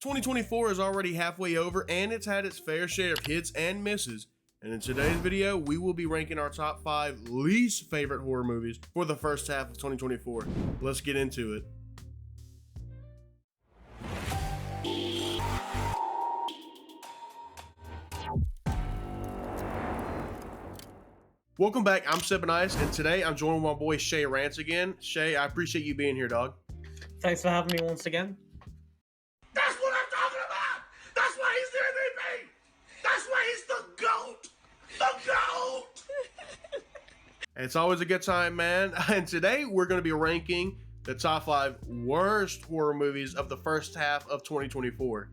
2024 is already halfway over and it's had its fair share of hits and misses. And in today's video, we will be ranking our top 5 least favorite horror movies for the first half of 2024. Let's get into it. Welcome back, I'm Sippin, and today I'm joined with my boy Shay Rants again. Shay, I appreciate you being here, dog. Thanks for having me once again. That's what I'm talking about! That's why he's the MVP! That's why he's the GOAT! The GOAT! It's always a good time, man. And today we're going to be ranking the top 5 worst horror movies of the first half of 2024.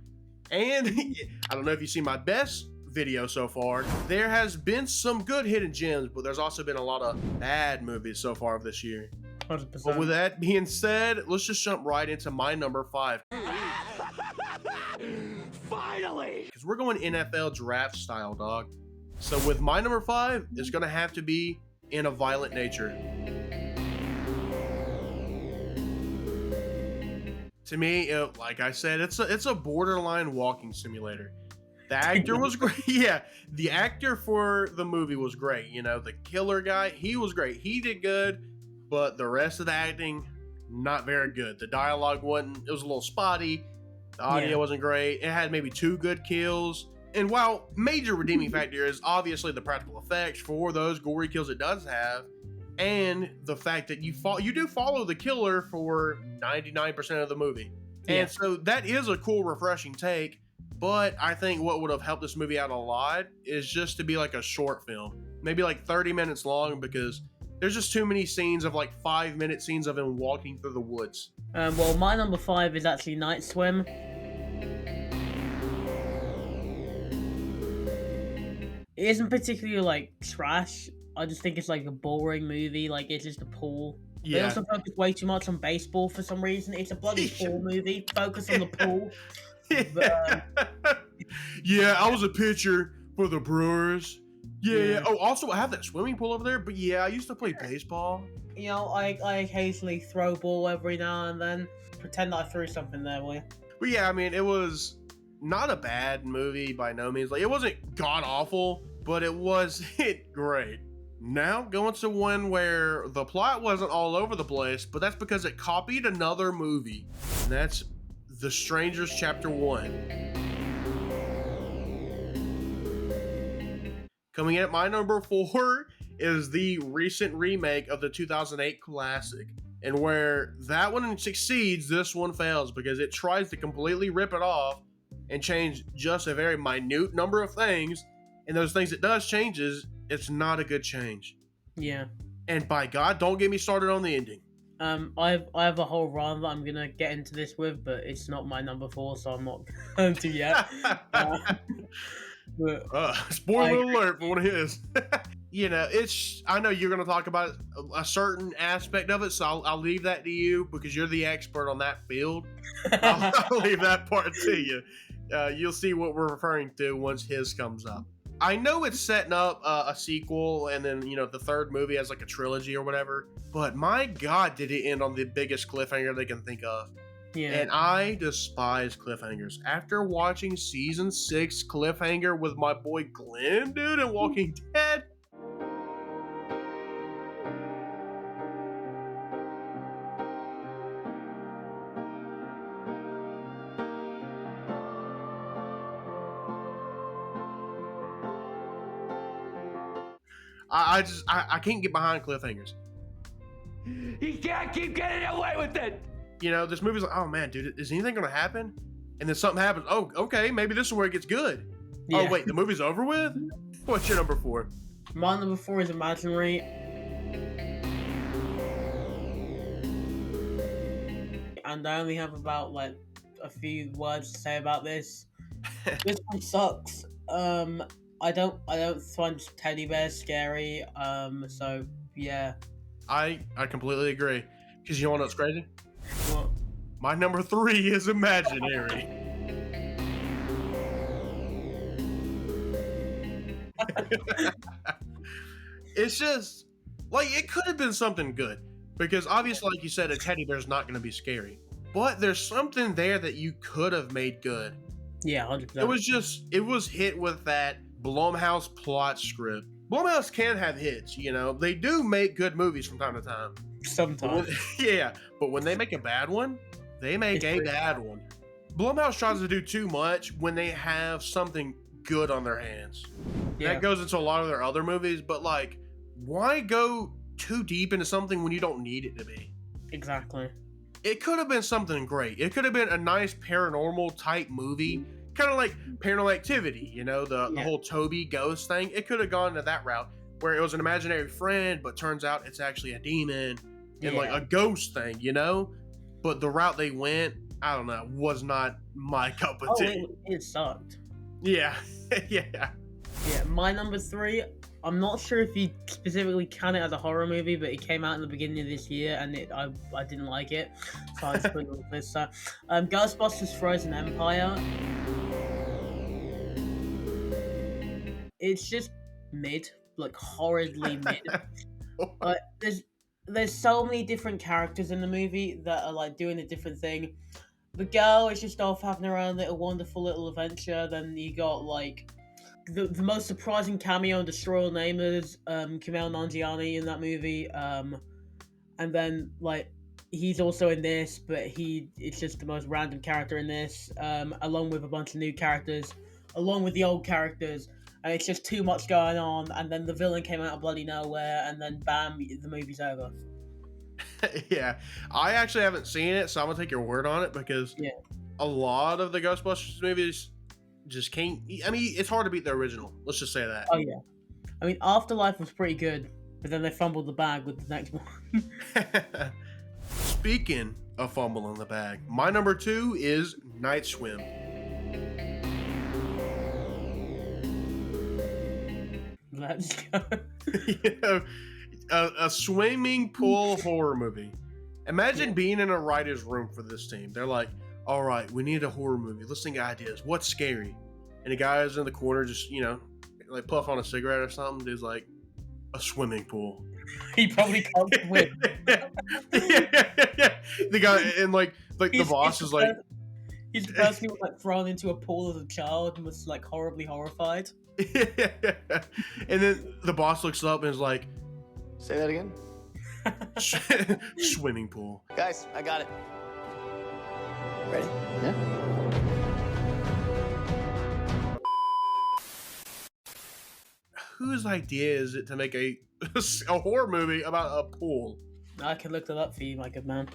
And I don't know if you've seen my best video so far. There has been some good hidden gems, but there's also been a lot of bad movies so far of this year. 100%. But with that being said, let's just jump right into my number 5. Finally! Because we're going NFL draft style, dog. So with my number 5, it's going to have to be In a Violent Nature. To me, like I said, it's a borderline walking simulator. The actor was great. Yeah, the actor for the movie was great. You know, the killer guy, he was great. He did good, but the rest of the acting, not very good. The dialogue wasn't, it was a little spotty. The audio wasn't great. It had maybe 2 good kills. And while major redeeming factor is obviously the practical effects for those gory kills it does have, and the fact that you do follow the killer for 99% of the movie. And so that is a cool, refreshing take. But I think what would have helped this movie out a lot is just to be like a short film, maybe like 30 minutes long, because there's just too many scenes of like 5-minute scenes of him walking through the woods. Well, my number 5 is actually Night Swim. It isn't particularly like trash. I just think it's like a boring movie. Like, it's just a pool. They also focus way too much on baseball for some reason. It's a bloody pool movie. Focus on the pool. Yeah, I was a pitcher for the Brewers. Yeah. Oh, also I have that swimming pool over there. But yeah, I used to play baseball. You know, I occasionally throw ball every now and then. Pretend that I threw something there, will you? But yeah, I mean, it was not a bad movie by no means. Like, it wasn't god awful, but it wasn't great. Now going to one where the plot wasn't all over the place, but that's because it copied another movie, and that's The Strangers Chapter 1. Coming in at my number 4 is the recent remake of the 2008 classic. And where that one succeeds, this one fails because it tries to completely rip it off and change just a very minute number of things. And those things it does changes, it's not a good change. Yeah. And by God, don't get me started on the ending. I have a whole run that I'm gonna get into this with, but it's not my number 4, so I'm not going to yet. Spoiler alert for one of his. You know, I know you're gonna talk about a certain aspect of it, so I'll leave that to you because you're the expert on that field. I'll leave that part to you. You'll see what we're referring to once his comes up. I know it's setting up a sequel, and then, you know, the third movie has like a trilogy or whatever, but my God, did it end on the biggest cliffhanger they can think of. Yeah. And I despise cliffhangers. After watching season 6 cliffhanger with my boy Glenn, dude, and Walking Dead, I can't get behind cliffhangers. He can't keep getting away with it! You know, this movie's like, oh man, dude, is anything gonna happen? And then something happens. Oh, okay, maybe this is where it gets good. Yeah. Oh wait, the movie's over with? What's your number 4? My number 4 is Imaginary. And I only have about like a few words to say about this. This one sucks. I don't find teddy bears scary. So yeah. I completely agree. Because you know what's crazy? What? My number 3 is Imaginary. It's just like, it could have been something good, because obviously, like you said, a teddy bear's not going to be scary, but there's something there that you could have made good. Yeah, 100%. It was hit with that Blumhouse plot script. Blumhouse can have hits, you know. They do make good movies from time to time. Sometimes. Yeah, but when they make a bad one, they make a bad one. Blumhouse tries to do too much when they have something good on their hands. Yeah. That goes into a lot of their other movies, but like, why go too deep into something when you don't need it to be? Exactly. It could have been something great. It could have been a nice paranormal type movie, kind of like Paranormal Activity, you know, the whole Toby ghost thing. It could have gone to that route where it was an imaginary friend, but turns out it's actually a demon and like a ghost thing, you know? But the route they went, I don't know, was not my cup of tea. It sucked. Yeah. Yeah. Yeah, my number 3, I'm not sure if you specifically count it as a horror movie, but it came out in the beginning of this year, and I didn't like it, so I just put it on this. So, Ghostbusters: Frozen Empire. It's just mid, like horridly mid. Like there's so many different characters in the movie that are like doing a different thing. The girl is just off having her own little wonderful little adventure. Then you got like the most surprising cameo in Destroy All Namers, Kumail Nanjiani in that movie. And then like he's also in this, but it's just the most random character in this, along with a bunch of new characters, along with the old characters. And it's just too much going on, and then the villain came out of bloody nowhere, and then bam, the movie's over. Yeah, I actually haven't seen it, so I'm gonna take your word on it because a lot of the Ghostbusters movies just can't. I mean, it's hard to beat the original. Let's just say that. Oh yeah, I mean, Afterlife was pretty good, but then they fumbled the bag with the next one. Speaking of fumbling the bag, my number 2 is Night Swim. Let's go. You know, a swimming pool horror movie. Imagine being in a writer's room for this team. They're like, all right, we need a horror movie. Let's think of ideas. What's scary? And the guy's in the corner just, you know, like puff on a cigarette or something. Dude's like, a swimming pool. He probably can't swim. The guy, and like the boss is like... He's the person who was like thrown into a pool as a child and was like horribly horrified. And then the boss looks up and is like, say that again? Swimming pool. Guys, I got it. Ready? Yeah. Whose idea is it to make a horror movie about a pool? I can look that up for you, my good man.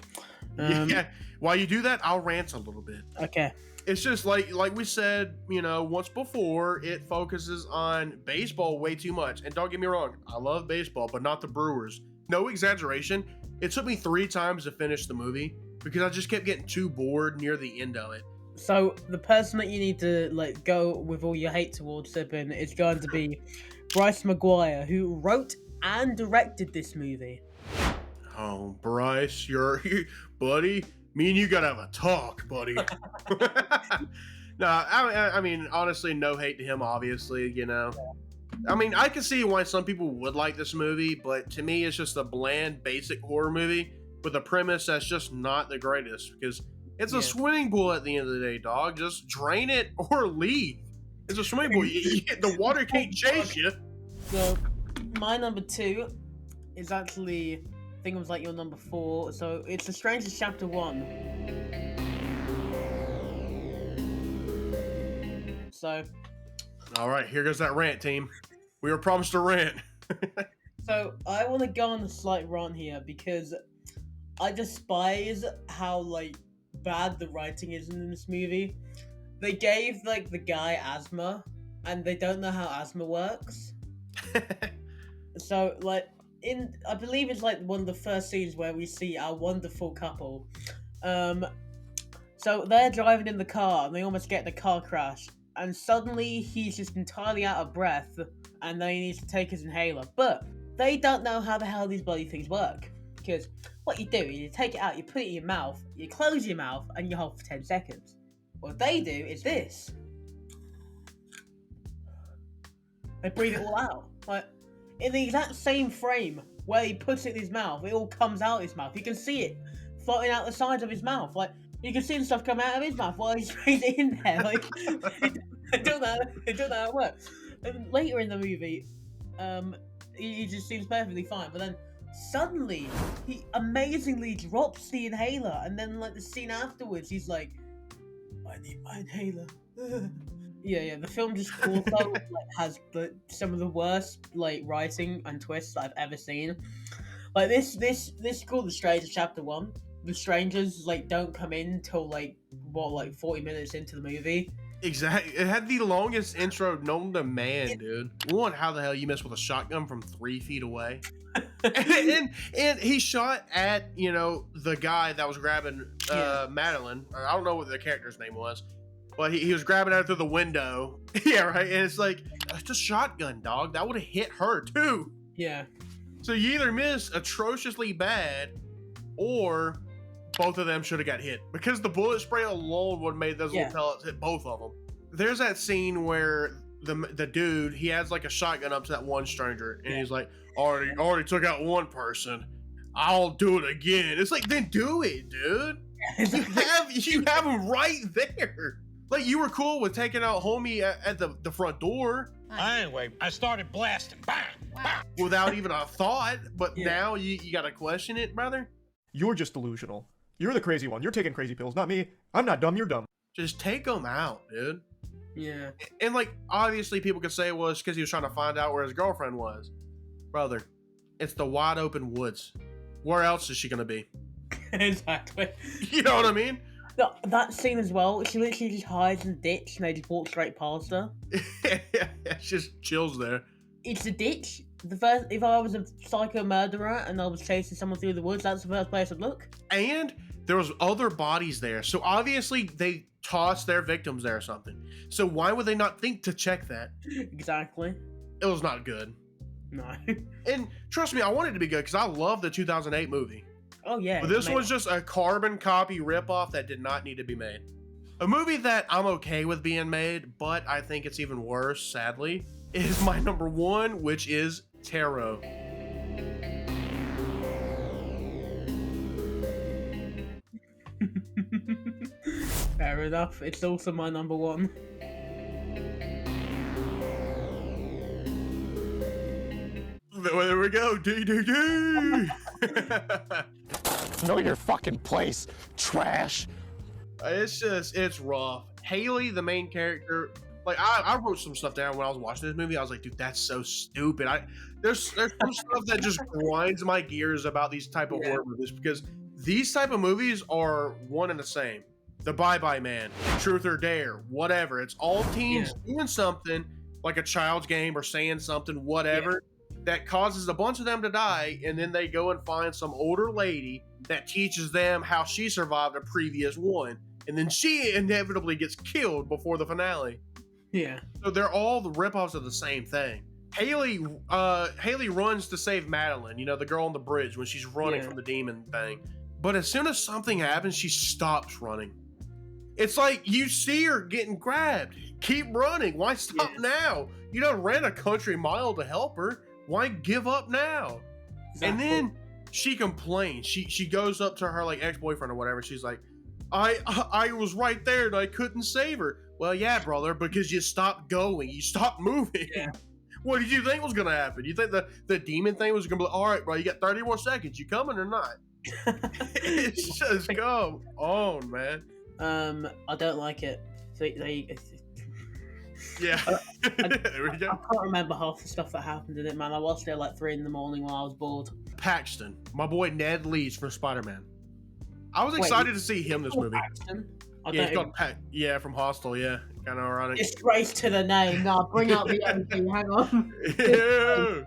Yeah. While you do that, I'll rant a little bit. Okay. It's just like we said, you know, once before, it focuses on baseball way too much. And don't get me wrong, I love baseball, but not the Brewers. No exaggeration. It took me 3 times to finish the movie because I just kept getting too bored near the end of it. So the person that you need to like go with all your hate towards Sippin is going to be Bryce Maguire, who wrote and directed this movie. Oh, Bryce, buddy. Me and you gotta have a talk, buddy. No, I mean, honestly, no hate to him, obviously, you know. I mean, I can see why some people would like this movie, but to me, it's just a bland, basic horror movie with a premise that's just not the greatest, because it's a swimming pool at the end of the day, dog. Just drain it or leave. It's a swimming pool. The water can't chase you. So, my number 2 is actually... I think it was like your number 4. So it's The Strangers Chapter 1. So. All right, here goes that rant, team. We were promised a rant. So I want to go on a slight rant here because I despise how like bad the writing is in this movie. They gave like the guy asthma, and they don't know how asthma works. So like. I believe it's like one of the first scenes where we see our wonderful couple. So they're driving in the car and they almost get in a car crash. And suddenly he's just entirely out of breath and then he needs to take his inhaler. But they don't know how the hell these bloody things work. Because what you do is you take it out, you put it in your mouth, you close your mouth and you hold for 10 seconds. What they do is this. They breathe it all out. Like, in the exact same frame where he puts it in his mouth, it all comes out his mouth. You can see it floating out the sides of his mouth. Like, You can see the stuff come out of his mouth while he's sprayed it in there. Like, I don't know how it works. And later in the movie, he just seems perfectly fine, but then suddenly he amazingly drops the inhaler, and then like the scene afterwards, he's like, "I need my inhaler." Yeah. The film just also like, has some of the worst like writing and twists I've ever seen. Like this is called The Strangers Chapter 1. The strangers like don't come in till like 40 minutes into the movie. Exactly. It had the longest intro known to man, dude. One, how the hell you miss with a shotgun from 3 feet away? and he shot at, the guy that was grabbing Madeline. I don't know what the character's name was, but he was grabbing at her through the window. Yeah, right. And it's like, it's a shotgun, dog. That would have hit her too. Yeah. So you either miss atrociously bad, or both of them should have got hit, because the bullet spray alone would have made those little pellets hit both of them. There's that scene where the dude, he has like a shotgun up to that one stranger, and he's like, already took out one person. I'll do it again. It's like, then do it, dude. You have him right there. Like, you were cool with taking out homie at the front door. Anyway, I started blasting. Bang! Bang! Without even a thought, but now you gotta question it, brother. You're just delusional. You're the crazy one. You're taking crazy pills, not me. I'm not dumb, you're dumb. Just take them out, dude. Yeah. And like, obviously people could say it was because he was trying to find out where his girlfriend was. Brother, it's the wide open woods. Where else is she gonna be? Exactly. You know what I mean? That scene as well, she literally just hides in the ditch and they just walk straight past her. She just chills there. It's a ditch. If I was a psycho murderer and I was chasing someone through the woods, that's the first place I'd look. And there was other bodies there, so obviously they tossed their victims there or something. So why would they not think to check that? Exactly. It was not good. No. And trust me, I wanted it to be good because I love the 2008 movie. Oh yeah. But this was just a carbon copy ripoff that did not need to be made. A movie that I'm okay with being made, but I think it's even worse, sadly, is my number one, which is Tarot. Fair enough. It's also my number one. There we go. D. Know your fucking place, trash. It's rough. Haley, the main character, like I wrote some stuff down when I was watching this movie. I was like, dude, that's so stupid. There's some stuff that just grinds my gears about these type of horror movies, because these type of movies are one and the same. The Bye Bye Man, Truth or Dare, whatever. It's all teens doing something like a child's game or saying something, whatever, that causes a bunch of them to die, and then they go and find some older lady that teaches them how she survived a previous one, and then she inevitably gets killed before the finale. Yeah. So they're all the ripoffs of the same thing. Haley runs to save Madeline, the girl on the bridge when she's running from the demon thing. But as soon as something happens, she stops running. It's like, you see her getting grabbed. Keep running. Why stop now? You done ran a country mile to help her. Why give up now? Exactly. And then she complains. She goes up to her like ex-boyfriend or whatever. She's like, I was right there and I couldn't save her. Well, yeah, brother, because you stopped going. You stopped moving. Yeah. What did you think was going to happen? You think the demon thing was going to be like, all right, bro, you got 30 more seconds. You coming or not? It's just, come on, man. I don't like it. Yeah. There we go. I can't remember half the stuff that happened in it, man. I watched it at like 3 a.m. when I was bored. Paxton, my boy Ned Leeds from Spider-Man. I was excited to see him this movie. Paxton? Yeah, he's called from Hostel, yeah. Kind of ironic. Disgrace to the name. No, bring out the MP. Hang on. Yeah.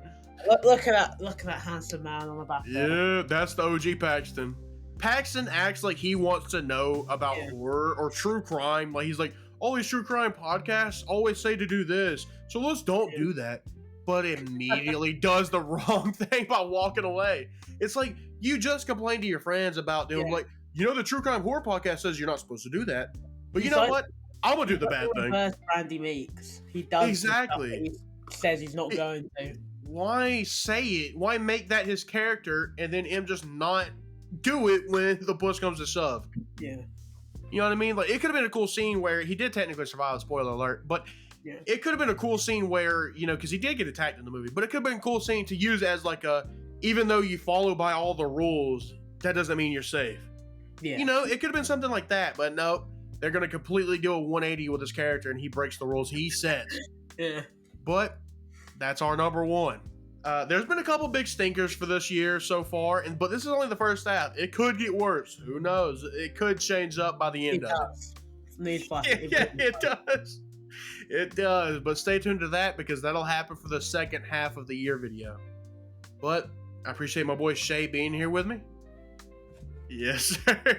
Look at that handsome man on the back there. Yeah, that's the OG Paxton. Paxton acts like he wants to know about horror or true crime. Like, he's like, all these true crime podcasts always say to do this, so let's don't do that. But immediately does the wrong thing by walking away. It's like, you just complained to your friends about doing like, the true crime horror podcast says you're not supposed to do that. But you know what? I'm gonna do the bad thing. Reverse Brandy Meeks. He does exactly. He says he's not going to. Why say it? Why make that his character and then him just not do it when the push comes to shove? Yeah. You know what I mean? Like, it could have been a cool scene where he did technically survive, spoiler alert, but Yeah. it could have been a cool scene where, you know, because he did get attacked in the movie, but it could have been a cool scene to use as like a, even though you follow by all the rules, that doesn't mean you're safe. Yeah. You know, it could have been something like that, but no, they're going to completely do a 180 with his character and he breaks the rules he sets. Yeah. But that's our number one. There's been a couple big stinkers for this year so far, but this is only the first half. It could get worse. Who knows? It could change up by the end It of does. Newsflash. it. Yeah, it does. It does. But stay tuned to that because that'll happen for the second half of the year video. But I appreciate my boy Shay being here with me. Yes, sir.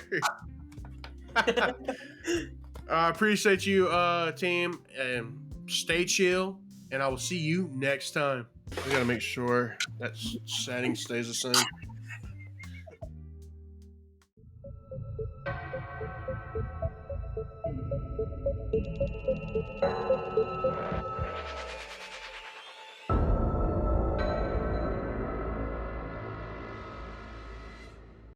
I appreciate you, team, and stay chill, and I will see you next time. I gotta make sure that setting stays the same.